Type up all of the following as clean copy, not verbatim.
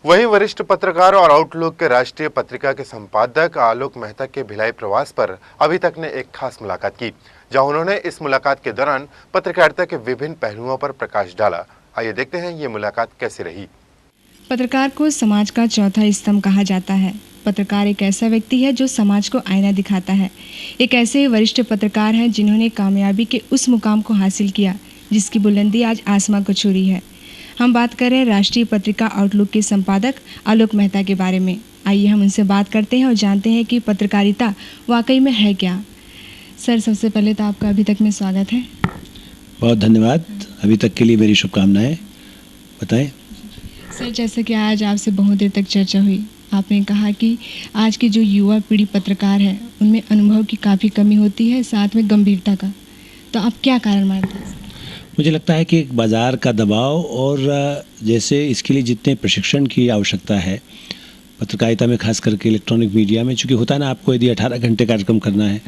वहीं वरिष्ठ पत्रकार और आउटलुक के राष्ट्रीय पत्रिका के संपादक आलोक मेहता के भिलाई प्रवास पर अभी तक ने एक खास मुलाकात की, जहां उन्होंने इस मुलाकात के दौरान पत्रकारिता के विभिन्न पहलुओं पर प्रकाश डाला। आइए देखते हैं ये मुलाकात कैसी रही। पत्रकार को समाज का चौथा स्तंभ कहा जाता है। पत्रकार एक ऐसा व्यक्ति है जो समाज को आईना दिखाता है। एक ऐसे वरिष्ठ पत्रकार हैं जिन्होंने कामयाबी के उस मुकाम को हासिल किया जिसकी बुलंदी आज आसमां को छू रही है। हम बात कर रहे हैं राष्ट्रीय पत्रिका आउटलुक के संपादक आलोक मेहता के बारे में। आइए हम उनसे बात करते हैं और जानते हैं कि पत्रकारिता वाकई में है क्या। सर, सबसे पहले तो आपका अभी तक में स्वागत है। बहुत धन्यवाद। अभी तक के लिए मेरी शुभकामनाएं। बताएं सर, जैसे कि आज आपसे बहुत देर तक चर्चा हुई, आपने कहा कि आज की जो युवा पीढ़ी पत्रकार है उनमें अनुभव की काफ़ी कमी होती है, साथ में गंभीरता का। तो आप क्या कारण मानते हैं? मुझे लगता है कि एक बाज़ार का दबाव और जैसे इसके लिए जितने प्रशिक्षण की आवश्यकता है पत्रकारिता में, खास करके इलेक्ट्रॉनिक मीडिया में, चूँकि होता है ना, आपको यदि 18 घंटे कार्यक्रम करना है,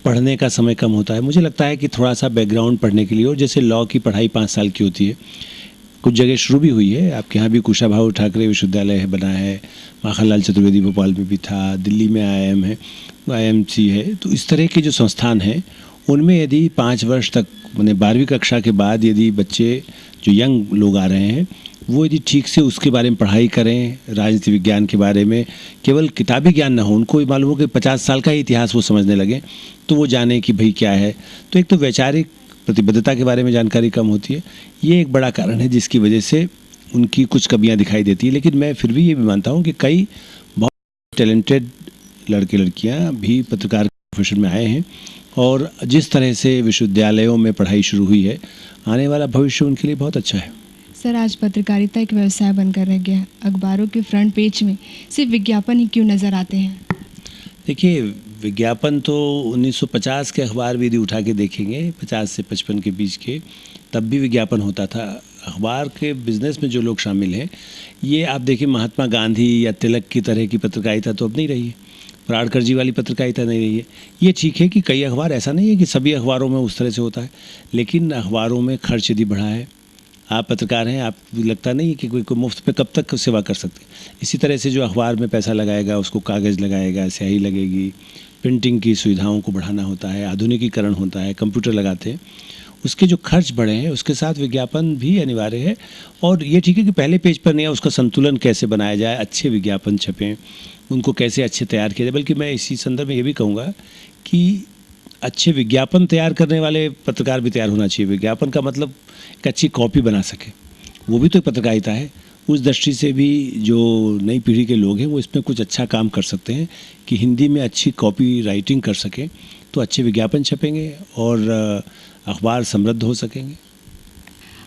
पढ़ने का समय कम होता है। मुझे लगता है कि थोड़ा सा बैकग्राउंड पढ़ने के लिए, और जैसे लॉ की पढ़ाई 5 साल की होती है, कुछ जगह शुरू भी हुई है। आपके यहाँ भी कुशाभाऊ ठाकरे विश्वविद्यालय बना है, माखनलाल चतुर्वेदी भोपाल में भी था, दिल्ली में IIM है, IMC है। तो इस तरह के जो संस्थान हैं उनमें यदि 5 वर्ष तक, मैंने 12वीं कक्षा के बाद यदि बच्चे जो यंग लोग आ रहे हैं वो यदि ठीक से उसके बारे में पढ़ाई करें, राजनीति विज्ञान के बारे में, केवल किताबी ज्ञान ना हो, उनको मालूम हो कि 50 साल का ही इतिहास वो समझने लगे, तो वो जाने कि भाई क्या है। तो एक तो वैचारिक प्रतिबद्धता के बारे में जानकारी कम होती है, ये एक बड़ा कारण है जिसकी वजह से उनकी कुछ कमियां दिखाई देती है। लेकिन मैं फिर भी ये भी मानता हूँ कि कई बहुत टैलेंटेड लड़के लड़कियां भी पत्रकार प्रोफेशन में आए हैं, और जिस तरह से विश्वविद्यालयों में पढ़ाई शुरू हुई है, आने वाला भविष्य उनके लिए बहुत अच्छा है। सर, आज पत्रकारिता एक व्यवसाय बनकर रह गया है। अखबारों के फ्रंट पेज में सिर्फ विज्ञापन ही क्यों नज़र आते हैं? देखिए, विज्ञापन तो 1950 के अखबार भी यदि उठा के देखेंगे, 50 से 55 के बीच के, तब भी विज्ञापन होता था। अखबार के बिज़नेस में जो लोग शामिल हैं, ये आप देखिए महात्मा गांधी या तिलक की तरह की पत्रकारिता तो अब नहीं रही है, प्राणकर जी वाली पत्रकारिता नहीं रही है। ये ठीक है कि कई अखबार, ऐसा नहीं है कि सभी अखबारों में उस तरह से होता है, लेकिन अखबारों में खर्च यदि बढ़ा है, आप पत्रकार हैं, आप लगता नहीं है कि कोई मुफ्त पे कब तक सेवा कर सकते। इसी तरह से जो अखबार में पैसा लगाएगा, उसको कागज़ लगाएगा, स्याही लगेगी, प्रिंटिंग की सुविधाओं को बढ़ाना होता है, आधुनिकीकरण होता है, कंप्यूटर लगाते हैं, उसके जो खर्च बढ़े हैं उसके साथ विज्ञापन भी अनिवार्य है। और ये ठीक है कि पहले पेज पर नहीं है, उसका संतुलन कैसे बनाया जाए, अच्छे विज्ञापन छपें, उनको कैसे अच्छे तैयार किया जाए। बल्कि मैं इसी संदर्भ में ये भी कहूँगा कि अच्छे विज्ञापन तैयार करने वाले पत्रकार भी तैयार होना चाहिए। विज्ञापन का मतलब एक अच्छी कॉपी बना सके, वो भी तो एक पत्रकारिता है। उस दृष्टि से भी जो नई पीढ़ी के लोग हैं वो इसमें कुछ अच्छा काम कर सकते हैं कि हिंदी में अच्छी कॉपी राइटिंग कर सकें, तो अच्छे विज्ञापन छपेंगे और अखबार समृद्ध हो सकेंगे।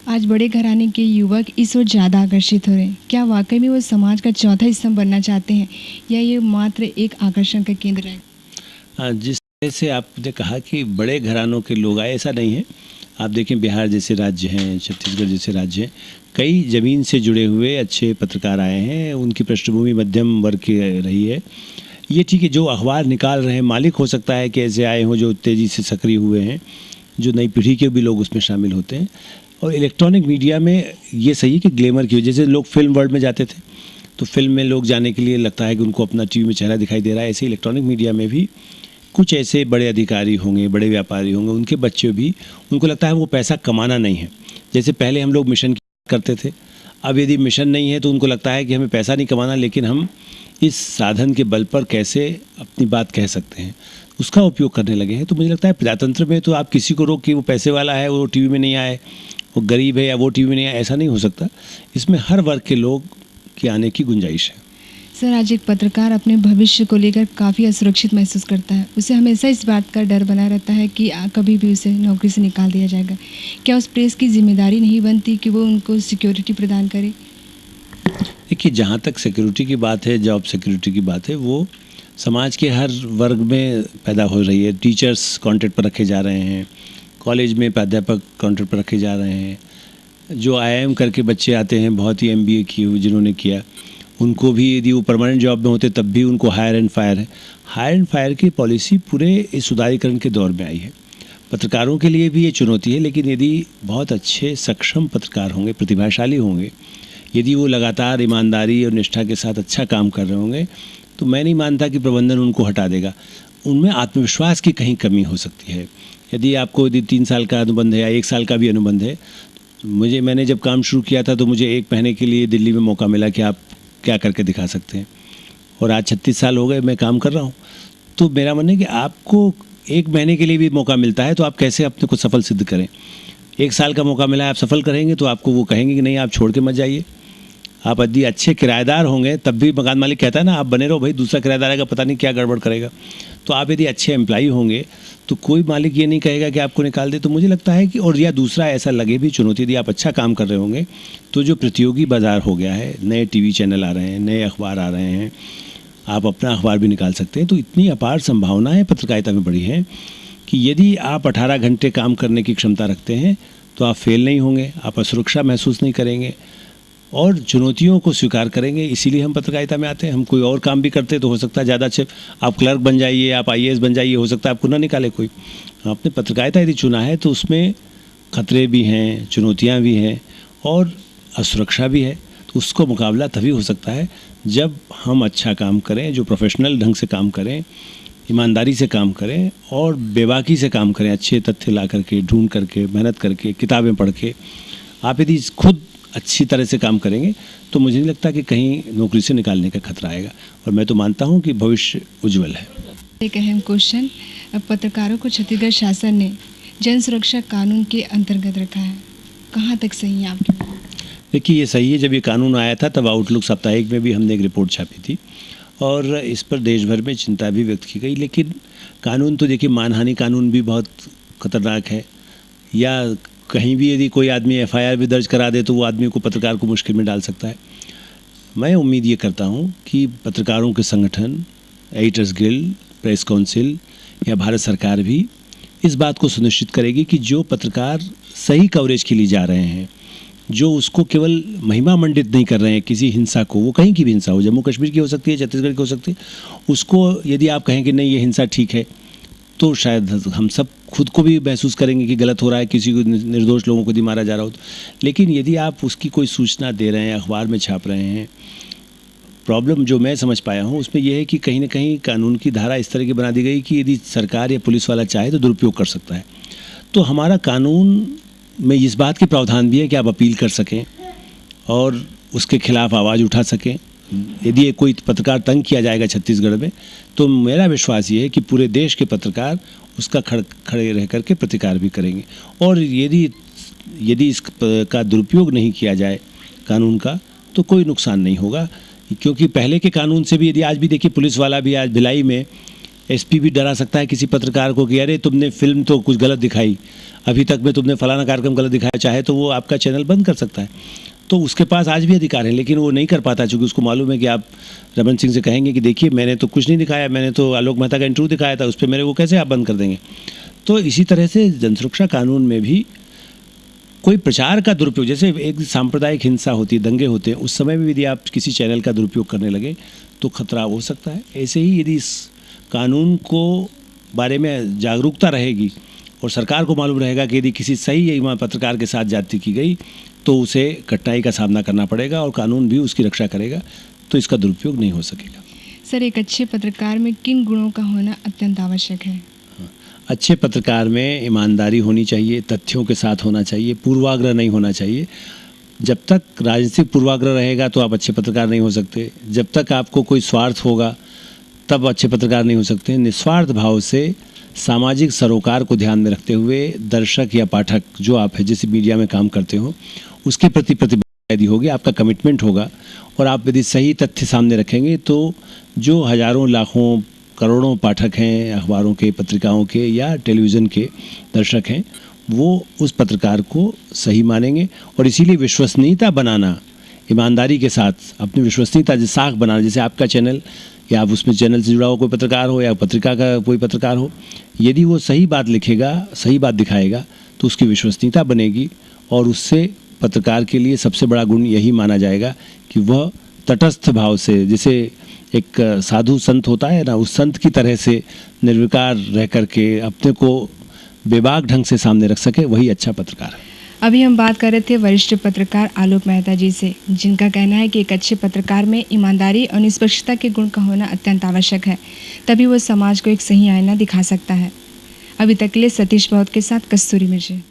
आज बड़े घराने के युवक इस ओर ज़्यादा आकर्षित हो रहे हैं। क्या वाकई में वो समाज का चौथा स्तंभ बनना चाहते हैं, या ये मात्र एक आकर्षण का केंद्र है? जिस तरह से आपने कहा कि बड़े घरानों के लोग आए, ऐसा नहीं है। आप देखें, बिहार जैसे राज्य हैं, छत्तीसगढ़ जैसे राज्य हैं, कई ज़मीन से जुड़े हुए अच्छे पत्रकार आए हैं, उनकी पृष्ठभूमि मध्यम वर्ग की रही है। ये ठीक है, जो अखबार निकाल रहे हैं मालिक हो सकता है कि ऐसे आए हों जो तेज़ी से सक्रिय हुए हैं, जो नई पीढ़ी के भी लोग उसमें शामिल होते हैं। और इलेक्ट्रॉनिक मीडिया में ये सही है कि ग्लैमर की वजह से लोग फिल्म वर्ल्ड में जाते थे, तो फिल्म में लोग जाने के लिए लगता है कि उनको अपना टीवी में चेहरा दिखाई दे रहा है। ऐसे इलेक्ट्रॉनिक मीडिया में भी कुछ ऐसे बड़े अधिकारी होंगे, बड़े व्यापारी होंगे, उनके बच्चे भी, उनको लगता है वो पैसा कमाना नहीं है। जैसे पहले हम लोग मिशन करते थे, अब यदि मिशन नहीं है तो उनको लगता है कि हमें पैसा नहीं कमाना, लेकिन हम इस साधन के बल पर कैसे अपनी बात कह सकते हैं, उसका उपयोग करने लगे हैं। तो मुझे लगता है प्रजातंत्र में तो आप किसी को रोक कि वो पैसे वाला है वो टीवी में नहीं आए, वो गरीब है या वो टीवी में नहीं आए, ऐसा नहीं हो सकता। इसमें हर वर्ग के लोग के आने की गुंजाइश है। सर, आज एक पत्रकार अपने भविष्य को लेकर काफ़ी असुरक्षित महसूस करता है। उसे हमेशा इस बात का डर बना रहता है कि कभी भी उसे नौकरी से निकाल दिया जाएगा। क्या उस प्रेस की जिम्मेदारी नहीं बनती कि वो उनको सिक्योरिटी प्रदान करे? देखिए, जहाँ तक सिक्योरिटी की बात है, जॉब सिक्योरिटी की बात है, वो समाज के हर वर्ग में पैदा हो रही है। टीचर्स कॉन्ट्रैक्ट पर रखे जा रहे हैं, कॉलेज में प्राध्यापक कॉन्ट्रैक्ट पर रखे जा रहे हैं, जो IIM करके बच्चे आते हैं, बहुत ही MBA किए हुए जिन्होंने किया, उनको भी यदि वो परमानेंट जॉब में होते तब भी उनको हायर एंड फायर है। हायर एंड फायर की पॉलिसी पूरे इस सुधारीकरण के दौर में आई है। पत्रकारों के लिए भी ये चुनौती है, लेकिन यदि बहुत अच्छे सक्षम पत्रकार होंगे, प्रतिभाशाली होंगे, यदि वो लगातार ईमानदारी और निष्ठा के साथ अच्छा काम कर रहे होंगे तो मैं नहीं मानता कि प्रबंधन उनको हटा देगा। उनमें आत्मविश्वास की कहीं कमी हो सकती है। यदि आपको 3 साल का अनुबंध है या 1 साल का भी अनुबंध है, मैंने जब काम शुरू किया था तो मुझे 1 महीने के लिए दिल्ली में मौका मिला कि आप क्या करके दिखा सकते हैं, और आज 36 साल हो गए मैं काम कर रहा हूँ। तो मेरा मानना है कि आपको 1 महीने के लिए भी मौका मिलता है तो आप कैसे अपने को सफल सिद्ध करें। 1 साल का मौका मिला है, आप सफल करेंगे तो आपको वो कहेंगे कि नहीं आप छोड़ के मत जाइए। आप यदि अच्छे किराएदार होंगे तब भी मकान मालिक कहता है ना आप बने रहो भाई, दूसरा किराएदार आएगा पता नहीं क्या गड़बड़ करेगा। तो आप यदि अच्छे एम्प्लॉई होंगे तो कोई मालिक ये नहीं कहेगा कि आपको निकाल दे। तो मुझे लगता है कि और या दूसरा ऐसा लगे भी चुनौती, यदि आप अच्छा काम कर रहे होंगे तो जो प्रतियोगी बाज़ार हो गया है, नए टीवी चैनल आ रहे हैं, नए अखबार आ रहे हैं, आप अपना अखबार भी निकाल सकते हैं। तो इतनी अपार संभावनाएं पत्रकारिता में बढ़ी हैं कि यदि आप 18 घंटे काम करने की क्षमता रखते हैं तो आप फेल नहीं होंगे, आप असुरक्षा महसूस नहीं करेंगे और चुनौतियों को स्वीकार करेंगे। इसीलिए हम पत्रकारिता में आते हैं। हम कोई और काम भी करते तो हो सकता है ज़्यादा अच्छे आप क्लर्क बन जाइए, आप IAS बन जाइए, हो सकता है आपको ना निकाले कोई। आपने पत्रकारिता यदि चुना है तो उसमें खतरे भी हैं, चुनौतियाँ भी हैं और असुरक्षा भी है। तो उसको मुकाबला तभी हो सकता है जब हम अच्छा काम करें, जो प्रोफेशनल ढंग से काम करें, ईमानदारी से काम करें और बेबाकी से काम करें, अच्छे तथ्य ला करके, ढूंढ करके, मेहनत करके, किताबें पढ़ के। आप यदि खुद अच्छी तरह से काम करेंगे तो मुझे नहीं लगता कि कहीं नौकरी से निकालने का खतरा आएगा, और मैं तो मानता हूं कि भविष्य उज्जवल है। एक अहम क्वेश्चन, पत्रकारों को छत्तीसगढ़ शासन ने जन सुरक्षा कानून के अंतर्गत रखा है, कहाँ तक सही है आपकी? देखिए ये सही है। जब ये कानून आया था तब आउटलुक साप्ताहिक में भी हमने एक रिपोर्ट छापी थी और इस पर देश भर में चिंता भी व्यक्त की गई। लेकिन कानून तो देखिए, मानहानि कानून भी बहुत खतरनाक है, या कहीं भी यदि कोई आदमी FIR भी दर्ज करा दे तो वो आदमी को, पत्रकार को मुश्किल में डाल सकता है। मैं उम्मीद ये करता हूँ कि पत्रकारों के संगठन, एडिटर्स गिल्ड, प्रेस काउंसिल या भारत सरकार भी इस बात को सुनिश्चित करेगी कि जो पत्रकार सही कवरेज के लिए जा रहे हैं, जो उसको केवल महिमा मंडित नहीं कर रहे हैं किसी हिंसा को, वो कहीं की भी हिंसा हो, जम्मू कश्मीर की हो सकती है, छत्तीसगढ़ की हो सकती है, उसको यदि आप कहें कि नहीं ये हिंसा ठीक है तो शायद हम सब खुद को भी महसूस करेंगे कि गलत हो रहा है, किसी को, निर्दोष लोगों को यदि मारा जा रहा हो तो। लेकिन यदि आप उसकी कोई सूचना दे रहे हैं, अखबार में छाप रहे हैं, प्रॉब्लम जो मैं समझ पाया हूँ उसमें यह है कि कहीं ना कहीं कानून की धारा इस तरह की बना दी गई कि यदि सरकार या पुलिस वाला चाहे तो दुरुपयोग कर सकता है। तो हमारा कानून में इस बात के प्रावधान भी है कि आप अपील कर सकें और उसके खिलाफ आवाज़ उठा सकें। यदि कोई पत्रकार तंग किया जाएगा छत्तीसगढ़ में तो मेरा विश्वास ये है कि पूरे देश के पत्रकार उसका खड़े रह करके प्रतिकार भी करेंगे। और यदि इसका दुरुपयोग नहीं किया जाए कानून का तो कोई नुकसान नहीं होगा, क्योंकि पहले के कानून से भी, यदि आज भी देखिए पुलिस वाला भी, आज भिलाई में SP भी डरा सकता है किसी पत्रकार को कि अरे तुमने फिल्म तो कुछ गलत दिखाई, अभी तक में तुमने फलाना कार्यक्रम गलत दिखाया, चाहे तो वो आपका चैनल बंद कर सकता है। तो उसके पास आज भी अधिकार है, लेकिन वो नहीं कर पाता क्योंकि उसको मालूम है कि आप रमन सिंह से कहेंगे कि देखिए मैंने तो कुछ नहीं दिखाया, मैंने तो आलोक मेहता का इंटरव्यू दिखाया था, उस पर मेरे वो कैसे आप बंद कर देंगे। तो इसी तरह से जनसुरक्षा कानून में भी कोई प्रचार का दुरुपयोग, जैसे एक सांप्रदायिक हिंसा होती है, दंगे होते हैं, उस समय में यदि आप किसी चैनल का दुरुपयोग करने लगे तो खतरा हो सकता है। ऐसे ही यदि इस कानून को बारे में जागरूकता रहेगी और सरकार को मालूम रहेगा कि यदि किसी सही पत्रकार के साथ ज्यादती की गई तो उसे कठिनाई का सामना करना पड़ेगा और कानून भी उसकी रक्षा करेगा, तो इसका दुरुपयोग नहीं हो सकेगा। सर, एक अच्छे पत्रकार में किन गुणों का होना अत्यंत आवश्यक है? अच्छे पत्रकार में ईमानदारी होनी चाहिए, तथ्यों के साथ होना चाहिए, पूर्वाग्रह नहीं होना चाहिए। जब तक राजनीतिक पूर्वाग्रह रहेगा तो आप अच्छे पत्रकार नहीं हो सकते। जब तक आपको कोई स्वार्थ होगा तब अच्छे पत्रकार नहीं हो सकते। निस्वार्थ भाव से सामाजिक सरोकार को ध्यान में रखते हुए दर्शक या पाठक जो आप है, जिस मीडिया में काम करते हो, उसके प्रति प्रतिबद्धता यदि होगी, आपका कमिटमेंट होगा और आप यदि सही तथ्य सामने रखेंगे तो जो हजारों लाखों करोड़ों पाठक हैं अखबारों के, पत्रिकाओं के या टेलीविज़न के दर्शक हैं, वो उस पत्रकार को सही मानेंगे। और इसीलिए विश्वसनीयता बनाना, ईमानदारी के साथ अपनी विश्वसनीयता साख बनाना, जैसे आपका चैनल या आप उसमें चैनल से जुड़ा हुआ कोई पत्रकार हो या पत्रिका का कोई पत्रकार हो, यदि वो सही बात लिखेगा, सही बात दिखाएगा तो उसकी विश्वसनीयता बनेगी और उससे पत्रकार के लिए सबसे बड़ा गुण यही माना जाएगा कि वह तटस्थ भाव से, जैसे एक साधु संत होता है ना, उस संत की तरह से निर्विकार रह करके अपने को बेबाक ढंग से सामने रख सके, वही अच्छा पत्रकार है। अभी हम बात कर रहे थे वरिष्ठ पत्रकार आलोक मेहता जी से, जिनका कहना है कि एक अच्छे पत्रकार में ईमानदारी और निष्पक्षता के गुण का होना अत्यंत आवश्यक है, तभी वो समाज को एक सही आईना दिखा सकता है। अभी तक के लिए सतीश बहुत के साथ कस्तूरी मिर्ची।